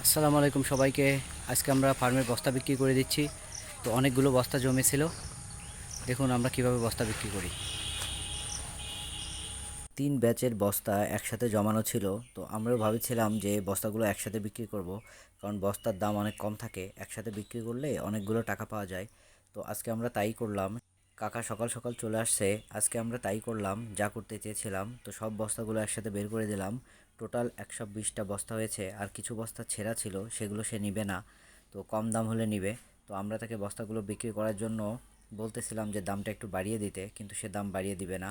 আসসালামু আলাইকুম সবাইকে। আজকে আমরা ফার্মের বস্তা বিক্রি করে দিচ্ছি। তো অনেকগুলো বস্তা জমেছিল, দেখুন আমরা কিভাবে বস্তা বিক্রি করি। 3 ব্যাচের বস্তা একসাথে জমানো ছিল। তো আমরাও ভাবছিলাম যে বস্তাগুলো একসাথে বিক্রি করব, কারণ বস্তার দাম অনেক কম থাকে, একসাথে বিক্রি করলে অনেকগুলো টাকা পাওয়া যায়। তো আজকে আমরা তাই করলাম। কাকা সকাল সকাল চলে আসছে, আজকে আমরা তাই করলাম যা করতে চেয়েছিলাম। তো সব বস্তাগুলো একসাথে বের করে দিলাম। টোটাল 120টা বস্তা হয়েছে, আর কিছু বস্তা ছেঁড়া ছিল, সেগুলো সে নিবে না, তো কম দাম হলে নিবে। তো আমরা তাকে বস্তাগুলো বিক্রি করার জন্য বলতেছিলাম যে দামটা একটু বাড়িয়ে দিতে, কিন্তু সে দাম বাড়িয়ে দিবে না।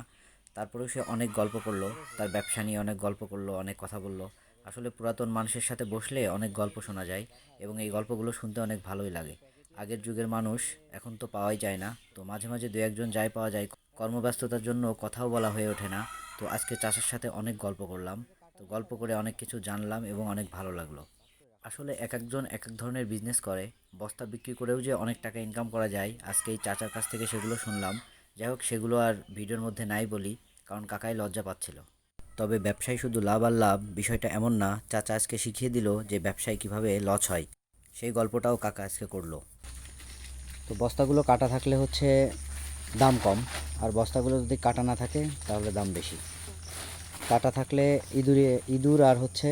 তারপরেও সে অনেক গল্প করলো, তার ব্যবসা নিয়ে অনেক গল্প করলো, অনেক কথা বলল। আসলে পুরাতন মানুষের সাথে বসলে অনেক গল্প শোনা যায়, এবং এই গল্পগুলো শুনতে অনেক ভালোই লাগে। আগের যুগের মানুষ এখন তো পাওয়াই যায় না, তো মাঝে মাঝে দু একজন যাই পাওয়া যায়, কর্মব্যস্ততার জন্য কথাও বলা হয়ে ওঠে না। তো আজকে চাচার সাথে অনেক গল্প করলাম, তো গল্প করে অনেক কিছু জানলাম এবং অনেক ভালো লাগলো। আসলে এক একজন এক এক ধরনের বিজনেস করে, বস্তা বিক্রি করেও যে অনেক টাকা ইনকাম করা যায়, আজকে এই চাচার কাছ থেকে সেগুলো শুনলাম। যাই হোক, সেগুলো আর ভিডিওর মধ্যে নাই বলি, কারণ কাকাই লজ্জা পাচ্ছিল। তবে ব্যবসায় শুধু লাভ আর লাভ, বিষয়টা এমন না। চাচা আজকে শিখিয়ে দিল যে ব্যবসায় কিভাবে লস হয়, সেই গল্পটাও কাকা আজকে করলো। তো বস্তাগুলো কাটা থাকলে হচ্ছে দাম কম, আর বস্তাগুলো যদি কাটা না থাকে তাহলে দাম বেশি। কাটা থাকলে ইঁদুর আর হচ্ছে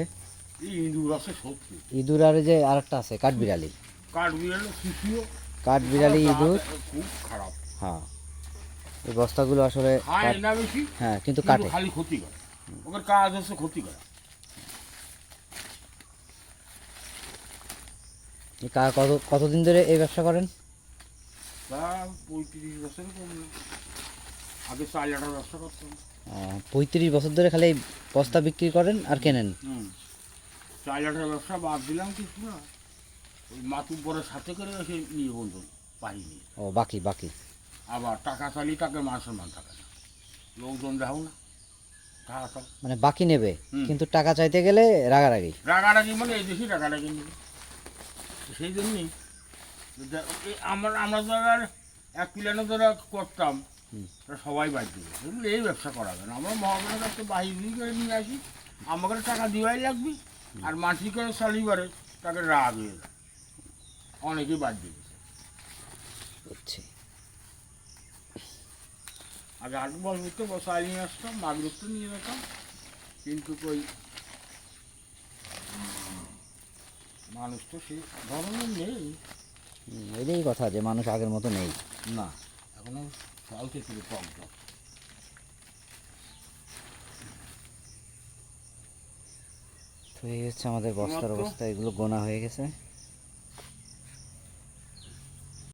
ইঁদুর আছে সত্যি। ইঁদুর, আর এই যে আরেকটা আছে কাঠবিড়ালি। কাঠবিড়ালি শিশিও কাঠবিড়ালি, ইঁদুর। খুব খারাপ। হ্যাঁ, এই বস্তাগুলো আসলে খায় না বেশি, হ্যাঁ, কিন্তু কিন্তু কাটে। খালি ক্ষতি করে। ওদের কাজ হচ্ছে ক্ষতি করা। কতদিন ধরে এই ব্যবসা করেন? তা 35 বছর করলো। আগে 4 আটার ব্যবসা করতাম। 35 বছর ধরে খালি এই বস্তা বিক্রি করেন আর কেনেন? 4 আটার ব্যবসা বাদ দিলাম কিছু না, ওই মাতুব্বরের সাথে করে এসে নিয়ে বলতো পারিনি। ও, বাকি বাকি। আবার টাকা চালি তাকে মান সম্মান থাকে না, লোকজন দেখো না টাকা চাও। মানে বাকি নেবে, কিন্তু টাকা চাইতে গেলে রাগারাগি। রাগারাগি মানে এই দেশি রাগারাগি নেবে। সেই জন্যই আমরা যারা 1 প্লেনে যারা করতাম, তারা সবাই বাইর দিবে, এগুলো এই ব্যবসা করা যায় না। আমরা মহাজনের কাছে বাহিনী করে নিয়ে আসি, আমাকে টাকা দেওয়াই লাগবে, আর মাটি করে চালিবারে তাকে রাগ হয়ে যায়, অনেকেই বাদ দিবে। বুঝছি। আগে হাট বলতে বসায় নিয়ে আসতাম, মাগরুত্ব নিয়ে যেতাম, কিন্তু কই মানুষ তো সেই ধরনের নেই। এটাই কথা যে মানুষ আগের মতো নেই। না, এখনো চালতে ছিল টক টক। তো এই হচ্ছে আমাদের বস্তার অবস্থা, এগুলো গোনা হয়ে গেছে।